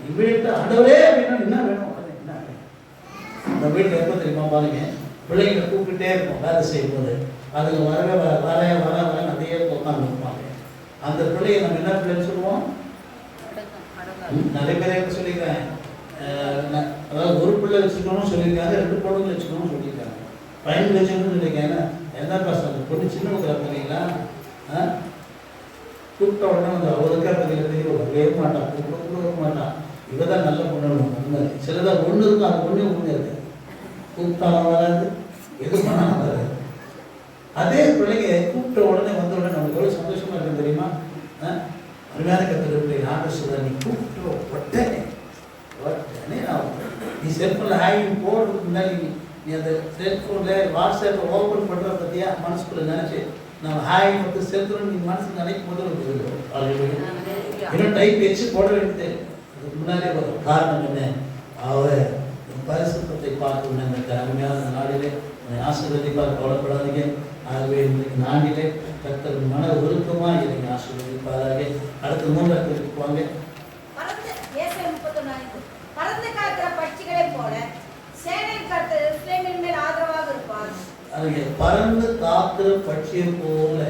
இமீடியட்டா ஆண்டவரே அப்படின்னா என்ன வேணும் என்ன அந்த வீட்டில் எப்போ தெரியுமா பாருங்க, பிள்ளைங்களை கூப்பிட்டுட்டே இருப்போம் வேலை செய்யும் போது. அதுக்கு வரவே வர நிறைய உட்காந்து இருப்பாங்க. அந்த பிள்ளையை நம்ம என்ன பிள்ளைன்னு சொல்லுவோம்? நிறைய பேர் என்ன சொல்லியிருக்காங்க, அதாவது ஒரு பிள்ளை வச்சுக்கணும்னு சொல்லியிருக்காங்க, 2 பொண்ணுங்க வச்சுக்கணும்னு சொல்லியிருக்காங்க, பையன் வச்சுக்கணும்னு சொல்லியிருக்காங்க. என்ன பாஸ் அந்த பொண்ணு சின்ன இருக்கிற பிள்ளைங்களா கூப்பிட்ட உடனே வந்து அவருக்கா பிள்ளைங்க தெரியும் வரவே மாட்டான், கூப்பிட மாட்டான். இவ தான் நல்ல பொண்ணு. சிலதான் ஒன்று இருக்கும், அது ஒன்றே ஒன்று இருக்கு, கூப்பிட்டாலும் வராது, எது பண்ணாலும் வராது. அதே பிள்ளைங்க கூப்பிட்ட உடனே வந்த உடனே நமக்கு எவ்வளோ சந்தோஷமா இருக்கு தெரியுமா? அருமையான கத்திர பிள்ளைங்க ஆண்டு சொல்ற, நீ கூப்பிட்டு உடனே நீ செல்ஃபோனில் ஹேங்கிங் போடுறதுக்கு முன்னாடி நீ அந்த செல்ஃபோனில் வாட்ஸ்அப்பில் ஓப்பன் பண்ணுற பற்றியா மனசுக்குள்ள நினச்சி நம்ம ஹேங் வந்து செலுத்துறோம் நீ மனசு நினைக்கும் போது இன்னும் டைப் வச்சு போட வேண்டியது அதுக்கு முன்னாடியே வரும். காரணம் என்ன? அவர் பரிசுத்தத்தை பார்க்கணும். இந்த அருமையான நாளிலே ஆசீர்வதிப்பார், கவலைப்படாதீங்க. ஆகவே இன்றைக்கு நாளிலே கர்த்தர் மன உருக்கமாக இதை ஆசீர்வதிப்பாராக. அடுத்த 3 வாங்க. பறந்து காக்கிற பட்சிகளை போல சேனையின் கர்த்தர் எருசலேமின் மேல் ஆதரவாக இருப்பார். அதுக்கு பறந்து காக்கிற பட்சியை போல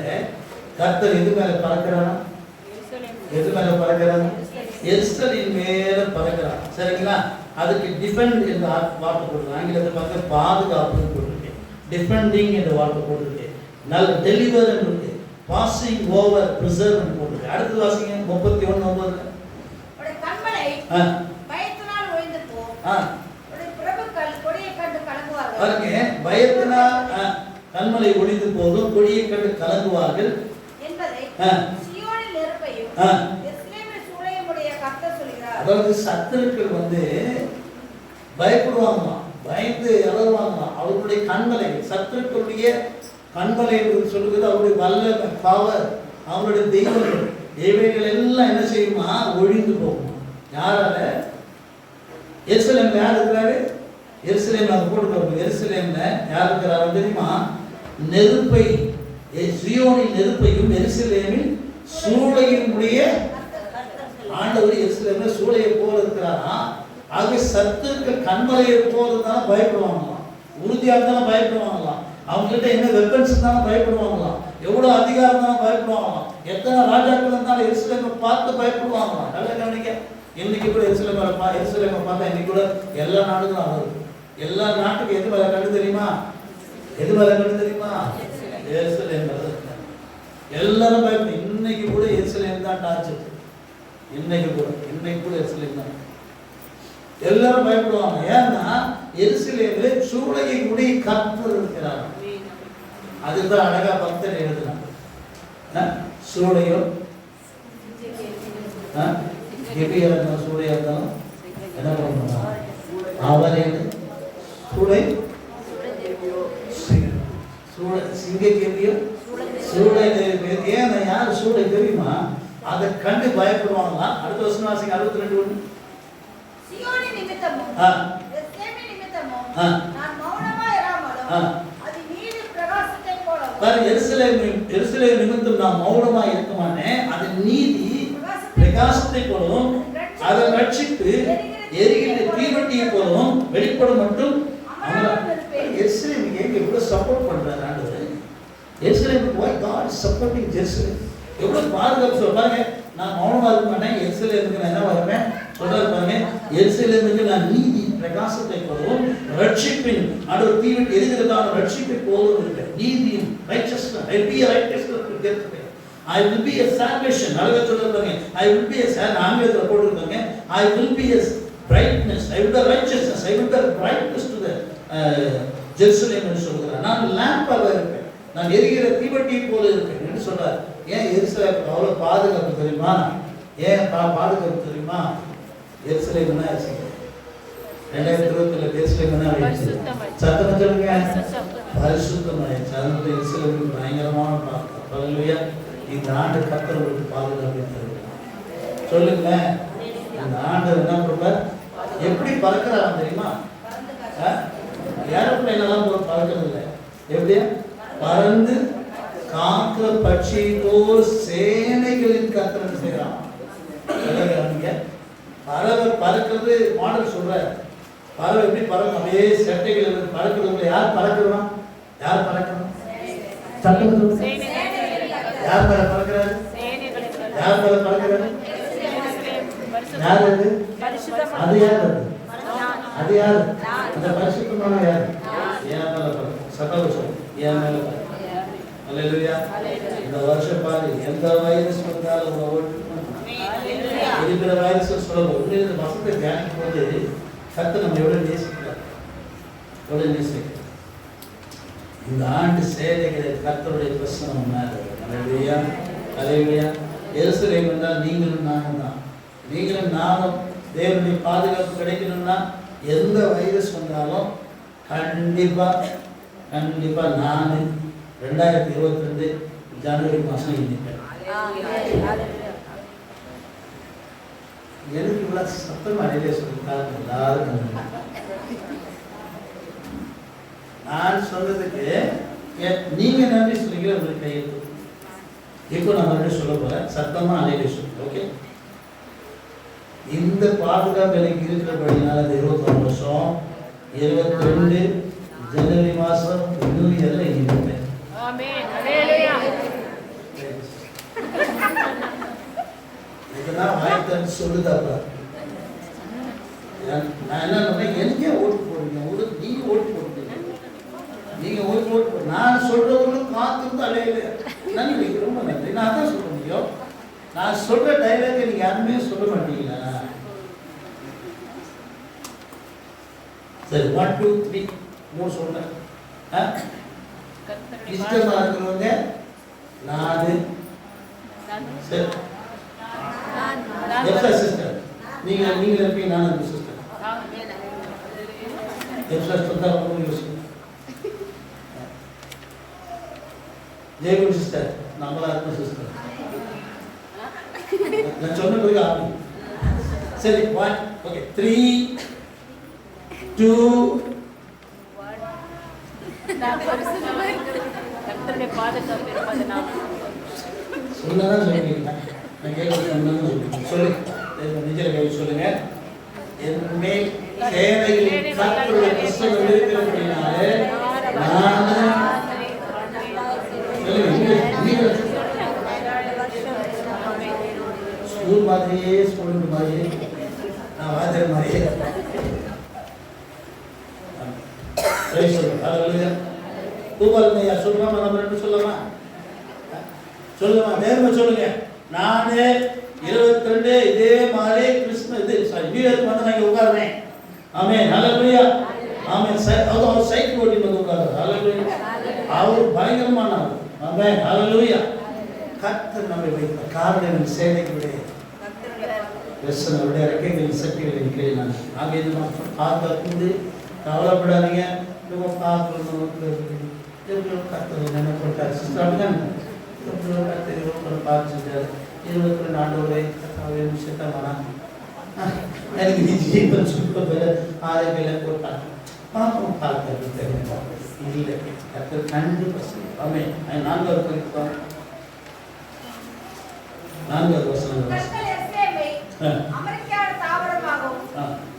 கர்த்தர் எது மேல பறக்கிறானா? எது மேல பறக்கிறான்? எருசலேமின் மேல பறக்கிறான். சரிங்களா? அதுக்கு டிஃபெண்ட் என்ற வார்த்தை போட்டுருக்கு. ஆங்கிலத்தில் பார்க்க பாதுகாப்புன்னு போட்டிருக்கு, டிஃபெண்டிங் என்ற வார்த்தை போட்டிருக்கு, நல்ல டெலிவர் இருக்கு, பாசிங் ஓவர் ப்ரிசர்வ் போட்டிருக்கு. அடுத்து வாசிங்க 31:9. கண்மலை பயத்தினால் ஒழிந்து போ, பிரபுக்கள் கொடியை கண்டு கலங்குவார்கள். பாருங்க, பயத்தினால் கண்மலை ஒழிந்து போகும், கொடியை கண்டு கலங்குவார்கள் என்பதை சீயோனில் நெருப்பையும் எருசலேமில் சூளையும் உடைய கர்த்தர் சொல்கிறார். அதாவது சத்துருக்கள் வந்து பயப்படுவாங்களாம், பயந்து அலறுவாங்களாம். அவர்களுடைய கண்மலை, சத்துருக்களுடைய கண்மலை என்று சொல்லுகிறது அவருடைய வல்ல பவர், அவங்களுடைய தெய்வங்கள், இவைகள் எல்லாம் என்ன செய்யுமா? ஒழிந்து போகுமா. யாரால? எருசலேம்ல யார் இருக்கிறாரு? எருசலேம்ல போட்டு எருசலேம்ல யார் இருக்கிறாரு தெரியுமா? நெருப்பை, சீயோனின் நெருப்பையும் எருசலேமில் சூளையினுடைய ஆண்டவர் எருசலேம்ல சூளையை போல இருக்கிறாரா. ஆக சத்துருக்கள் கண்மலையை போறதுனால பயப்படுவாங்களாம், உறுதியாக இருந்தாலும் பயப்படுவாங்களாம், அவங்ககிட்ட என்ன வெப்பன்ஸ் இருந்தாலும் பயப்படுவாங்களாம், எவ்வளவு அதிகாரம் இருந்தாலும் பயப்படுவாங்களாம், எத்தனை ராஜாக்கள் இருந்தாலும் எருசலேமை பார்த்து பயப்படுவாங்களாம். நல்ல கவனிக்க, இன்னைக்கு கூட எருசலேமை பார்த்தா இன்னைக்கு கூட எல்லா நாடுகளும் வருது. எல்லா நாட்டுக்கும் எது மேல கண்டு தெரியுமா? எது மேல கண்டு தெரியுமா? எருசலேம். எல்லாரும் பயப்படும். இன்னைக்கு கூட எருசலேம் தான் டார்ச்சர். இன்னைக்கு கூட எருசலேம் தான் எல்லாரும் பயப்படுவாங்க. ஏன்னா எருசலேமிலே சூளையை உடைய கர்த்தர் இருக்கிறார். அதுதான் அழகா பக்தர் எழுதுனாங்க. சூளையோ கெபியர் சூளையா இருந்தாலும் என்ன பண்ணுவாங்க? அவர் சூளை சிங்க கெபியோ சூளை. ஏன் யார் சூளை தெரியுமா? அதை கண்டு பயப்படுவாங்களாம். அடுத்த வருஷம் வாசிங்க 62:1. சீயோனி நிமித்தமும் எருசலேமின் நிமித்தமும் நான் மௌனமா இராமலும் அது நீதி பிரகாசத்தை போலவும். எருசலேம் நிமித்தம் நான் மௌனமா இருக்க மாட்டேன், அது நீதி பிரகாசத்தை போலவும் அதை ரட்சிப்பு எரிகிற தீவட்டியை போலவும் வெளிப்படும் மட்டும். எருசலேமுக்கு எங்க எவ்வளவு சப்போர்ட் பண்றாரு ஆண்டவர். எருசலேமுக்கு why God is supporting Jerusalem? எவ்வளவு பாதுகாப்பு சொல்றாங்க. நான் மௌனமா இருக்க மாட்டேன், எருசலேமுக்கு நான் என்ன வருவேன் சொல்றாரு பாருங்க. எருசலேமுக்கு நான் நீதி பிரகாசத்தை போலவும் ரட்சிப்பின் ஆண்டவர் தீவட்டி எரிகிறதான ரட்சிப்பை போலவும் இருக்கிறேன். நீதியும் righteousness, I will be a righteousness to get there. I will be a salvation. நல்ல சொல்றாங்க. I will be a ஆங்கிலத்தில் போட்டுருக்காங்க. I will be a brightness, I will be a righteousness, I will be a brightness to the Jerusalem என்று சொல்கிறார். நான் லேம்பாக இருப்பேன், நான் எரிகிற தீவட்டியை போல இருப்பேன் என்று சொல்றார். ஏன் எருசலேம் அவ்வளவு பாதுகாப்பு தெரியுமா? ஏன் பாதுகாப்பு தெரியுமா? எருசலேம் என்ன ஆச்சு? 2020 எருசலேம் என்ன ஆச்சு? சத்தம் சொல்லுங்க. பரிசுத்தமாயிடுச்சு. அதனால எருசலேமுக்கு பயங்கரமான பாதுகாப்பு. ஹல்லேலூயா. இந்த ஆண்டு கர்த்தர் உங்களுக்கு பாதுகாப்பு தருவார். சொல்லுங்க. இந்த ஆண்டு என்ன பண்ணுவார்? எப்படி பறக்கிறாங்க தெரியுமா? ஏரோப்ளேன் எல்லாம் பறக்கிறது இல்லை. எப்படியா? பறந்து காக்கிற பட்சியோ சேனைகளின் கர்த்தர் செய்யறான். பறவை பறக்கிறது மாடல் சொல்றாரு. பறவை எப்படி பறக்கும்? அப்படியே செட்டைகள் இருந்து பறக்கிறது. யார் பறக்கிறோம்? யார் பறக்கணும்? சட்டமன்ற யார் மேல பறக்கிறாரு? யார் மேல பறக்கிறாரு? யார் அது? அது யார்? அது யார்? அந்த பரிசுத்தமான யார்? என் மேல பறக்கும். சட்டமன்ற என் மேல பறக்கும். அல்லேலூயா. இந்த வருஷம் பாரு, எந்த வைரஸ் வந்தாலும் உங்களை ஓட்டு இருக்கிற வைரஸ் சொல்லணும். இந்த வசத்தை தியானிக்கும் போது கர்த்தர் நம்ம எவ்வளவு நேசிக்கிறார், எவ்வளவு நேசிக்கிறார். இந்த ஆண்டு சேதைகிற கர்த்தருடைய பிரசனம் மேல. அல்லேலூயா, அல்லேலூயா. எருசலேம் என்றால் நீங்களும் நானும் தான். நீங்களும் நானும் தேவனுடைய பாதுகாப்பு கிடைக்கணும்னா எந்த வைரஸ் வந்தாலும் கண்டிப்பா கண்டிப்பா நான் 2022 ஜனவரி மாதம் இருந்தேன். எனக்கு இவ்வளவு சத்தம் அடையிலே சொல்லிட்டாங்க எல்லாரும். நான் சொன்னதுக்கு நீங்க நன்றி சொல்லிக்கிற உங்களுக்கு கையெழுத்து. இப்போ நான் மறுபடியும் சொல்ல போறேன், சத்தமா அடையிலே சொல்லுங்க. ஓகே, இந்த பாதுகாப்பு எனக்கு இருக்கிறபடினால 21 வருஷம் 22 ஜனவரி மாதம் இன்னும் எல்லாம் இருப்பேன். இதெல்லாம் வாய்ப்பு சொல்லுதாப்பா. நான் என்ன பண்ணேன், எனக்கே ஓட்டு போடுங்க. நீங்க ஓட்டு போடுங்க, நீங்க ஓட்டு போடு. நான் சொல்றவங்களும் காத்திருந்து அடையல. நன்றி, ரொம்ப நன்றி. நான் தான் சொல்ல முடியும். நான் சொல்ற டைலாக் நீங்க யாருமே சொல்ல மாட்டீங்களா? சரி, 1 2 3 மூணு சொல்றேன். இஷ்டமா இருக்கிறவங்க நானு. சரி, சிஸ்டர் நீங்க இருப்பீங்க, நானும் இருப்பேன் சிஸ்டர். ஜெயகுடி சிஸ்டர் நம்மளா இருப்போம் சிஸ்டர். நான் சொன்ன பிறகு ஆகும். சரி, 1 ஓகே 3 2 சொன்னதான் சொல்லுவீங்க. நான் கேட்க சொல்லு, நிஜ கை சொல்லுங்க. என்னுமே சேவையில் கர்த்தருடைய பிரசன்னம் இருக்கிறபடினாலே ஸ்கூல் மாதிரியே ஸ்டூடெண்ட் மாதிரியே நான் வாத்தியார் மாதிரியே பூபாலனையா சொல்லுமா? நம்ம ரெண்டு சொல்லலாமா? சொல்லுமா? நேர்மை சொல்லுங்க. நானு 22 இதே மாதிரி கிறிஸ்மஸ் நியூ இயர்க்கு வந்து நான் உட்காருவேன். ஆமென், ஹல்லேலூயா. ஆமென். அவர் சைக்கிள் ஓட்டி வந்து உட்காரு. ஹல்லேலூயா. அவர் பயங்கரமானவர். ஆமென், ஹல்லேலூயா. கர்த்தர் நம்மை வைத்த காரணம் சேனைகளுடைய பிரசன்னருடைய ரெக்கைகளின் சக்திகளின் கீழே நான் ஆகிய காத்து கவலைப்படாதீங்க. நம்ம பார்க்கணும் எவ்வளோ கர்த்தர் நினைப்பட்டார் சிஸ்டர். அப்படிதான் எவ்வளோ கர்த்தர் எவ்வளோ பார்த்துட்டார். 22 ஆண்டோட கர்த்தாவே விஷயத்தமானா எனக்கு நீ ஜீவன் சுத்த ஆரோக்கியம் போட்டாங்க பார்ப்போம். பார்க்கறது தெரியும் இல்லை கர்த்தர் கண்டிப்பாக. ஆமென். 4வது குறிப்பாக 4வது வசனம் அமெரிக்கான தாவரமாகவும்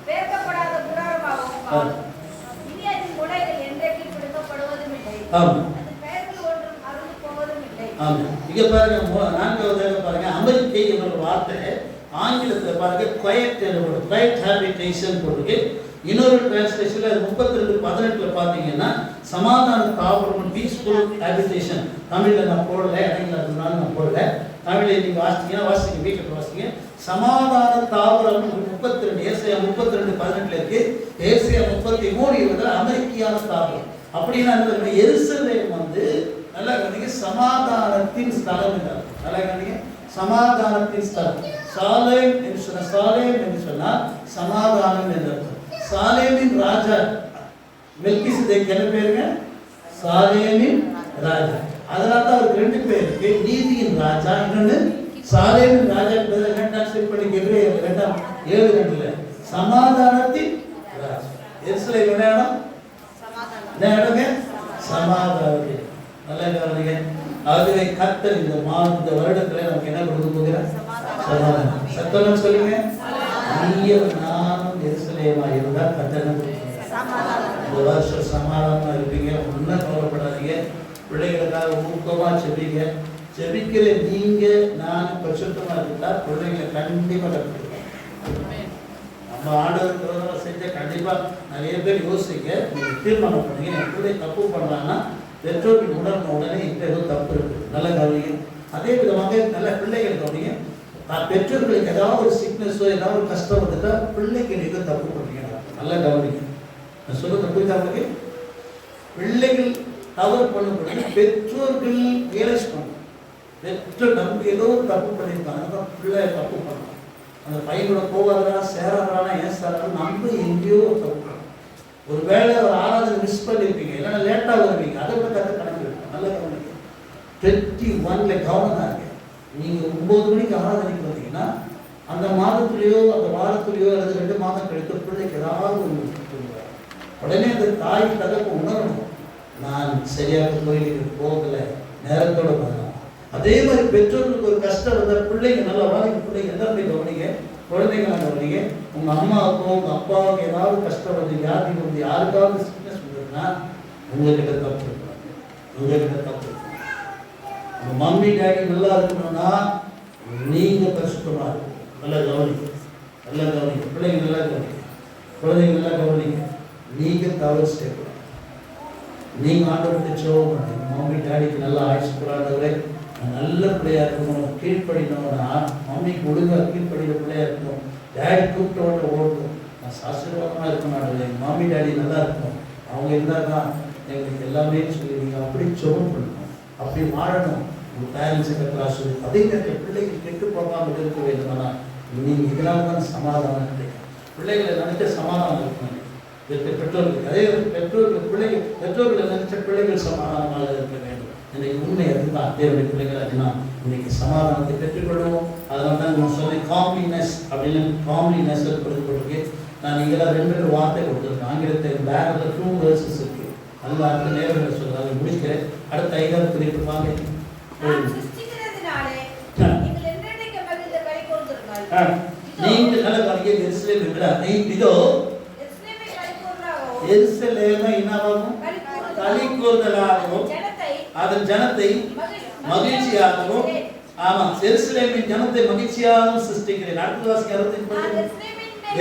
வேர்க்கப்படாத புறாரமாகவும் இனி அதன் முளைகள் என்றைக்கும் பிடுங்கப்படுவதும் இல்லை. அது பெயர்கள் ஒன்றும் அறுந்து போவதும் இல்லை. ஆமாம். இங்க பாருங்க, 4வது பாருங்க, அமெரிக்கை என்ற வார்த்தை ஆங்கிலத்தில் பாருங்க குவைட் என்று குவைட் ஹாபிடேஷன் போட்டு. இன்னொரு டிரான்ஸ்லேஷன்ல 32:18 பார்த்தீங்கன்னா சமாதான தாவரம் பீஸ்ஃபுல் ஹாபிடேஷன். தமிழில் நான் போடல, இடையில அதனால நான் போடல. தமிழில் நீங்கள் வாசிங்க வீட்டில் வாசிங்க. சமாதான தாவரம் 32 ஏசாயா 32:18 இருக்கு. ஏசாயா 33 அமெரிக்கான தாவரம். அப்படின்னா எருசலேம் வந்து நல்லா கவனிங்க, சமாதானத்தின் ஸ்தலம் என்றார். நல்லா கவனிங்க, சமாதானத்தின் ஸ்தலம். சாலேம் என்று சொன்னால் சமாதானம் என்று அர்த்தம். சாலேமின் ராஜா மெல்கிசேதேக் என்ன பேருங்க? சாலேமின் ராஜா. அதனால தான் அவருக்கு 2 பேர் இருக்கு. நீதியின் ராஜா, இன்னொன்று சாலேமின் ராஜா. சமாதானத்தின் ராஜா. எருசலேம் என்ன இடம்? சமாதானம். நல்லா கவனிங்க. ஆகவே கர்த்தர் இந்த வருடத்துல நமக்கு என்ன கொடுக்க போகிறார்? சமாதானம். சத்தம் சொல்லுங்க. நீயும் நானும் எருசலேமா இருந்தால் கட்டணம் இந்த வருஷம் சமாதானமா இருப்பீங்க. ஒன்றும் கவலைப்படாதீங்க. பிள்ளைகளுக்காக ஊக்கமா செபிங்க. செபிக்கிற நீங்க நான் பரிசுத்தமா இருந்தா பிள்ளைங்களை கண்டிப்பா கற்றுக்கலாம். நம்ம ஆண்டவருக்கு செஞ்ச கண்டிப்பா நிறைய பேர் யோசிக்க நீங்க தீர்மானம் பண்ணுங்க. என் பிள்ளை தப்பு பண்ணலான்னா பெற்றோர்கள் உடனே இந்த ஏதோ தப்பு இருக்கு, நல்ல கவனிங்க. அதே விதமாக நல்ல பிள்ளைகள் கவனிங்க. பெற்றோர்களுக்கு ஏதாவது ஒரு சிக்னஸோ ஏதாவது ஒரு கஷ்டம் வந்துட்டா பிள்ளைக்கு நீங்க தப்பு பண்ணுறீங்க, நல்லா கவனிங்க. நான் சொல்றது புரியுதா உங்களுக்கு? பிள்ளைகள் தவறு பண்ணும்போது பெற்றோர்கள் ரியலைஸ் பண்ணணும். பெற்றோர் நம்ம ஏதோ ஒரு தப்பு பண்ணியிருக்காங்க, பிள்ளை தப்பு பண்ணணும். அந்த பையனோட போவாதா சேராதானா ஏன் சேராது நம்ம எங்கேயோ தப்பு பண்ணணும். ஒரு வேளை ஒரு ஆராதனை மிஸ் பண்ணியிருப்பீங்க, இல்லைன்னா லேட்டாக வருவீங்க, அதை விட கற்று கணக்கு இருக்கும். நல்ல கவனிங்க. 21 கவனம் தான் இருக்கு. நீங்கள் 9 மணிக்கு ஆராதனைக்கு வந்தீங்கன்னா அந்த மாதத்துலேயோ அந்த வாரத்துலேயோ அல்லது 2 மாதம் கழித்து பிள்ளைக்கு ஏதாவது ஒன்று உடனே அந்த தாய் தகப்பு உணரணும், நான் சரியாக கோயிலுக்கு போகலை, நேரத்தோட வரணும். அதே மாதிரி பெற்றோர்களுக்கு ஒரு கஷ்டம் வந்தால் பிள்ளைங்க நல்லா வாழ்க்கை பிள்ளைங்க எந்த போய் கவனிங்க, குழந்தைங்களை கவனிங்க. உங்கள் அம்மாவுக்கும் உங்கள் அப்பாவுக்கும் ஏதாவது கஷ்டம் வந்து வியாதி வந்து யாருக்காவது சிக்னஸ் வந்ததுன்னா உங்ககிட்ட தப்பு இருக்காங்க, உங்ககிட்ட தப்பு இருக்கு. உங்கள் மம்மி டேடி நல்லா இருக்கணும்னா நீங்கள் பரிசுத்தமாக இருக்கும். நல்லா கவனிங்க, நல்லா கவனிங்க. பிள்ளைங்க நல்லா கவனிங்க, குழந்தைங்க நல்லா கவனிங்க. நீங்கள் தவறு செய்யக்கூடாது. நீங்கள் ஆண்டவர்கிட்ட ஜெபம் பண்ணுங்க, மம்மி டேடிக்கு நல்லா ஆயுசு கூடாதவரை நல்ல பிள்ளையா இருக்கணும், கீழ்ப்படினோம்னா மம்மிக்கு ஒழுங்காக கீழ்ப்படிகிற பிள்ளையா இருக்கணும். டேடி கூப்பிட்டோட ஓடணும், நான் ஆசீர்வாதமாக இருக்கணும், எங்கள் மம்மி டேடி நல்லா இருக்கணும், அவங்க இருந்தால் தான் எங்களுக்கு எல்லாமே சொல்லி நீங்கள் அப்படி ஜெபம் பண்ணணும், அப்படி வாழணும். உங்கள் பேரண்ட்ஸுக்கு கிளாஸ் அதே நேரத்தில் பிள்ளைகள் கெட்டு போகாமல் இருக்க வேண்டுமானா நீங்கள் இதனால் தான் சமாதானம் கிடைக்கும். பிள்ளைகளை நினைச்ச சமாதானம் இருக்கணும் பெற்றோர்களுக்கு. அதே பெற்றோர்கள் பிள்ளைகள் பெற்றோர்களை நினைச்ச பிள்ளைகள் சமாதானமாக இருக்க வேண்டும். இன்னைக்கு உண்மை அதுதான். தேவனுடைய பிள்ளைகள் அதுனா இன்னைக்கு சமாதானத்தை பெற்றுக்கொள்வோம். அதனால தான் நான் சொன்னேன் காம்லினஸ் அப்படின்னு. காம்லினஸ் கொடுத்துருக்கு. நான் நீங்களாம் 2 வார்த்தை கொடுத்துருக்கேன். ஆங்கிலத்தில் வேற 2 வேர்சஸ் இருக்கு. அதில் அடுத்த நேரங்கள் சொல்கிறேன், அதை முடிக்கிறேன். அடுத்த 5ஆவது குறிப்பு வாங்க. நீங்கள் நல்ல கவனிக்க எருசலேம் இருக்கிறார். இதோ எருசலேமை என்னவாகும்? களிகூர்தலாகவும் அதன் ஜனத்தை மகிழ்ச்சியாகவும், ஆமா எருசலேமின் ஜனத்தை மகிழ்ச்சியாகவும் சிருஷ்டிக்கிறேன். அடுத்த வாசிக்க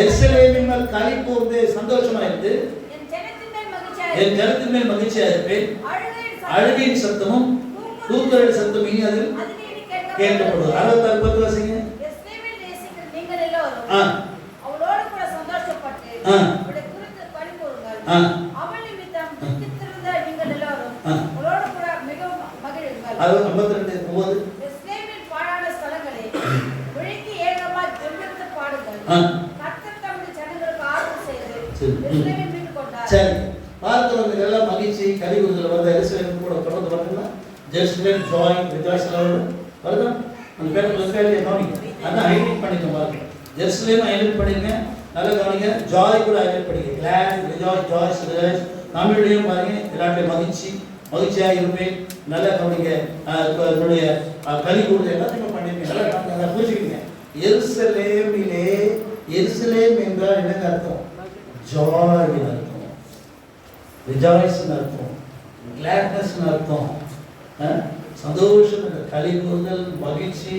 எருசலேமின் மேல் களி கூர்ந்து சந்தோஷமா இருந்து என் ஜனத்தின் மேல் மகிழ்ச்சியா இருப்பேன். அழுகையின் சத்தமும் கூக்குரல் சத்தமும் இனி அதில் கேட்கப்படுவது. 66 வாசிங்க. அவளோடு கூட சந்தோஷப்பட்டு அவள் நிமித்தம் துக்கித்திருந்த நீங்கள் எல்லாரும் அவளோடு கூட மிகவும் மகிழுங்கள். 52 எருசலேமின் பாழான ஸ்தலங்களே விழித்து ஏகமாய் கெம்பீரித்து பாடுங்கள். கர்த்தர் தம்முடைய ஜனங்களுக்கு ஆறுதல் செய்து எருசலேமை மீட்டுக் கொண்டார். சரி, பார்க்கிறவங்க எல்லாம் மகிழ்ச்சி களி கூர்தல் வந்த எருசலேம் கூட தொடர்ந்து வருதுங்களா? ஜெருசலேம் ஜாய் ரிஜாய்ஸ் எல்லாம் வருதா? அந்த பேருக்கு கவனிங்க. அதான் ஹைலைட் பண்ணிக்க பாருங்க. ஜெருசலேம் ஹைலைட் பண்ணிங்க, நல்ல கவனிங்க. ஜாய் கூட ஹைலைட் பண்ணிங்க. Glad rejoice joys rejoice. தமிழ்லையும் பாருங்க, எல்லாத்தையும் மகிழ்ச்சி மகிழ்ச்சியாக இருப்பேன். நல்லா கவனிங்க. என்னுடைய களி கூர்தல் எல்லாத்தையும் பண்ணிருக்கேன். நல்லா கவனிங்க, புரிஞ்சுக்கிங்க. எருசலேமிலே, எருசலேம் என்றால் என்னங்க அர்த்தம்? ஜாய் அர்த்தம், ரிஜாய்ஸ் அர்த்தம், கிளாட்னஸ் அர்த்தம், சந்தோஷம், களி கூர்தல், மகிழ்ச்சி.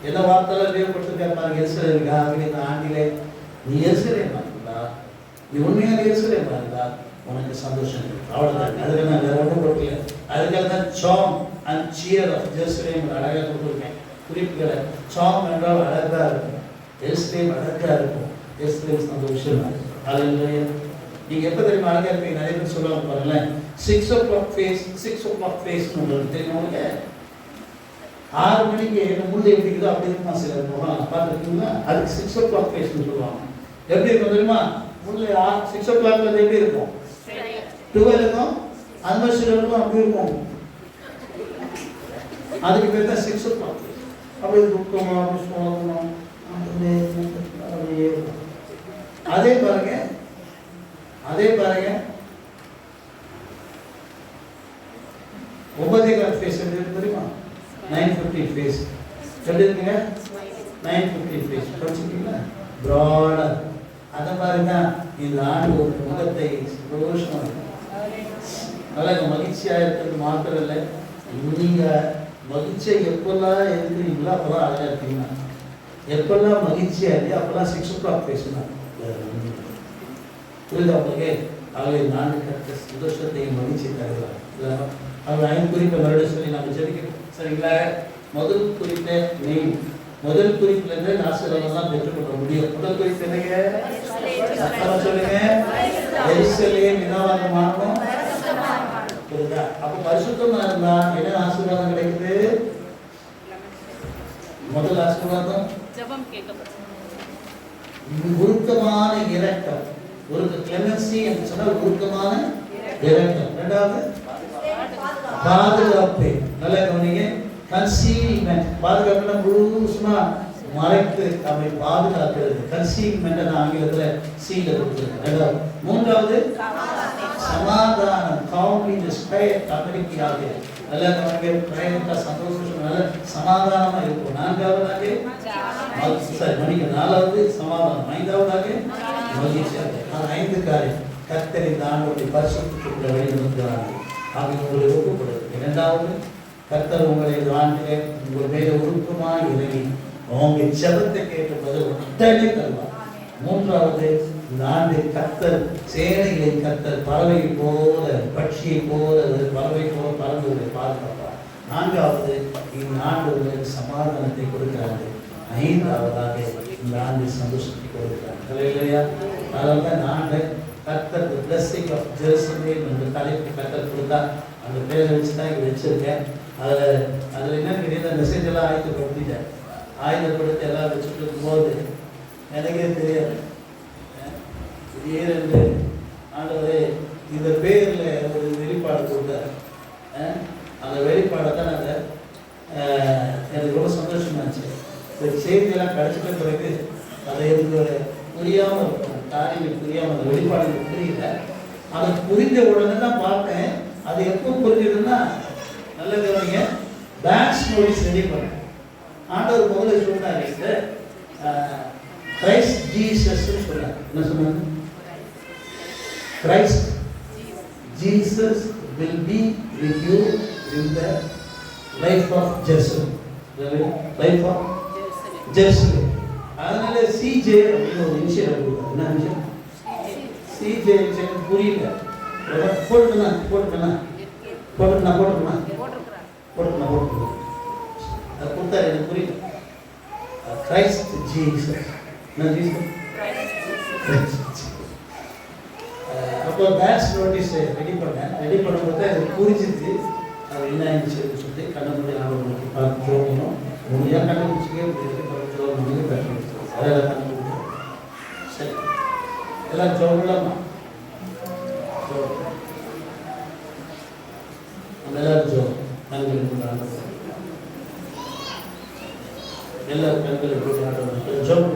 என்ன வார்த்தைலாம் உபயோகப்படுத்திருக்காரு பாருங்க. எருசலேமுக்கு இந்த ஆண்டிலே நீ எருசலேமா இருந்தா, நீ உண்மையாக எருசலேமா இருந்தா உனக்கு சந்தோஷம் இருக்கு. அவ்வளோதான். அதுக்கு நான் வேற ஒன்றும் கொடுக்கல. அதுக்காக தான் சாம் அண்ட் சியர் ஆஃப் ஜெருசலேம் அழகாக கொடுத்துருக்கேன் குறிப்புகளை. சாம் என்றால் அழகாக இருக்கும், எருசலேம் அழகாக இருக்கும், எருசலேம் சந்தோஷமா இருக்கும். அல்லேலூயா. நீங்கள் எப்போ தெரியுமா அழகாக இருப்பீங்க? நிறைய பேர் சொல்லுவாங்க பாருங்களேன், 6 o'clock ஃபேஸ் உங்களுக்கு தெரியும். உங்களுக்கு 6 மணிக்கு முள்ளு எப்படி இருக்குதோ அப்படி இருக்குமா சில முகம் பார்த்துருக்கீங்களா? அதுக்கு 6 o'clock ஃபேஸ்ன்னு சொல்லுவாங்க. எப்படி இருக்கும் தெரியுமா? முள்ளு 6 o'clock எப்படி இருக்கும்? 12 இருக்கும். அது மாதிரி சிலருக்கும் அப்படி இருக்கும். அதுக்கு பேர் தான் 6 o'clock. அப்படி துக்கமா அப்படி சோகணும். அதே பாருங்க, அதே பாருங்க 9:15 ஃபேஸ் எப்படி இருக்கு தெரியுமா? 9:15 ஃபேஸ் எப்படி இருக்குங்க? 9:15 பேஜ் படிச்சிருக்கீங்களா? ப்ராடாக அதை மாதிரி தான் இந்த ஆண்டு ஒரு முகத்தை சந்தோஷமாக நல்லா மகிழ்ச்சியாக இருக்கிறது மாத்திரம் இல்லை, நீங்கள் மகிழ்ச்சியை எப்பெல்லாம் இருக்கிறீங்களோ அப்போல்லாம் அழகாக இருக்கீங்கன்னா, எப்பெல்லாம் மகிழ்ச்சியாக இல்லையோ அப்போல்லாம் 6 o'clock பேசினாங்க. புரியுதா உங்களுக்கு? ஆகவே நான்கு கட்ட சந்தோஷத்தையும் மகிழ்ச்சி தருகிறார். அவங்க 5 குறிப்பை மறுபடியும் சொல்லி நம்ம ஜெபிக்கணும். சரிங்களா? முதல் குறிப்பை முதல் குறிப்பிலிருந்து ஆசீர்வாதம் பெற்றுக்கொள்ள முடியும். முதல் குறிப்பு என்னங்க? சொல்லுங்க. எருசலேம் வினோதமாகும். புரியுதா? அப்ப பரிசுத்தமா இருந்தா என்ன ஆசீர்வாதம் கிடைக்குது? முதல் ஆசீர்வாதம் ஜெபம் கேட்கப்படும். உருக்கமான இரக்கம். ஒரு கிளெமன்சி என்று சொன்னால் உருக்கமான இரக்கம். இரண்டாவது பாதுகாப்பு. நல்ல கவனிங்க. கன்சீல்மென்ட். பாதுகாப்புனா முழுசுமா மறைத்து அவரை பாதுகாக்கிறது. கன்சீல்மென்ட் ஆங்கிலத்தில் சீல கொடுத்துருக்கு. மூன்றாவது சமாதானம். காம்லினஸ், quiet, அமைதியாக. நல்ல கவனிங்க. quiet சந்தோஷமா நல்ல சமாதானமா இருக்கும். நான்காவதாக நாலாவது சமாதானம். ஐந்தாவதாக மகிழ்ச்சியாக. 5 காரியம் கர்த்தர் இந்த ஆண்டோடைய பரிசுத்தத்துக்குள்ள வழிநடத்துகிறார்கள். ஆகிய உங்களை ஒப்புக்கொடுது. இரண்டாவது கர்த்தர் உங்களை ஆண்டிலே உங்கள் மேல உருக்கமாக இறங்கி அவங்க செபத்தை கேட்டபோது உடனே தருவார். மூன்றாவது இந்த ஆண்டு கர்த்தர் சேனைகளை கர்த்தர் பறவை போல பட்சியை போல பறவை போல பறந்து பாதுகாப்பார். நான்காவது இந்த ஆண்டு உங்களுக்கு சமாதானத்தை கொடுக்கிறார்கள். ஐந்தாவதாக இந்த ஆண்டு சந்தோஷத்தை கொடுக்கிறார்கள். இல்லையா? அதனால தான் ஆண்டு கர்த்தர் the blessing of Jerusalem என்ற தலைப்பு கர்த்தர் கொடுத்தா அந்த பேரை வச்சு தான் இங்கே வச்சிருக்கேன். அதில் என்னன்னு கேட்டீங்கன்னா மெசேஜ் எல்லாம் ஆயத்தப்படுத்திட்டேன். ஆயுதப்படுத்தி எல்லாம் வச்சுட்டு இருக்கும்போது எனக்கே தெரியாது. திடீரென்று ஆண்டவரே இந்த பேரில் ஒரு வெளிப்பாடு கொடுத்தார். அந்த வெளிப்பாடை தான் நாங்கள் எனக்கு ரொம்ப சந்தோஷமாச்சு. இந்த செய்தியெல்லாம் கிடைச்சிட்ட பிறகு அதை எனக்கு புரியாமல் இருக்கும். காரியங்கள் புரியாமல் அந்த வெளிப்பாடு புரியல. அதை புரிந்த உடனே தான் பார்த்தேன். அது எப்போ புரிஞ்சுதுன்னா நல்ல கவனிங்க. பேட்ச் நோட்டீஸ் ரெடி பண்ணேன். ஆண்டவர் முதல்ல சொன்னாங்க கிரைஸ்ட் ஜீசஸ் சொன்னார். என்ன சொன்னாங்க? Christ Jesus will be with you in the life of Jerusalem. Life of Jerusalem. அதனால சிஜே அப்படின்னு ஒரு இனிஷியல் கொடுத்தாரு. என்ன இனிஷியல்? சிஜே புரியல. போட்டுக்கண்ணா அது கொடுத்தாரு. எனக்கு புரியல. Christ Jesus. என்ன ஜீசஸ்? அப்போ பேட்ச் நோட்டீஸ் ரெடி பண்ணேன். ரெடி பண்ணும்போது எனக்கு புரிஞ்சிச்சு அது என்ன ஆயிடுச்சுன்னு சொல்லி கண்ணமுடி நாங்கள் பார்த்து போகணும். முடியாக கண்டுபிடிச்சிக்கே முடிஞ்சு பெற்று அதெல்லாம் கண்டுபிடிச்சோம். சரி, எல்லாம் சொல்லலாமா? நம்ம எல்லாரும் ஜோம் கண்கள் எல்லாரும் கண்களை ஜோம்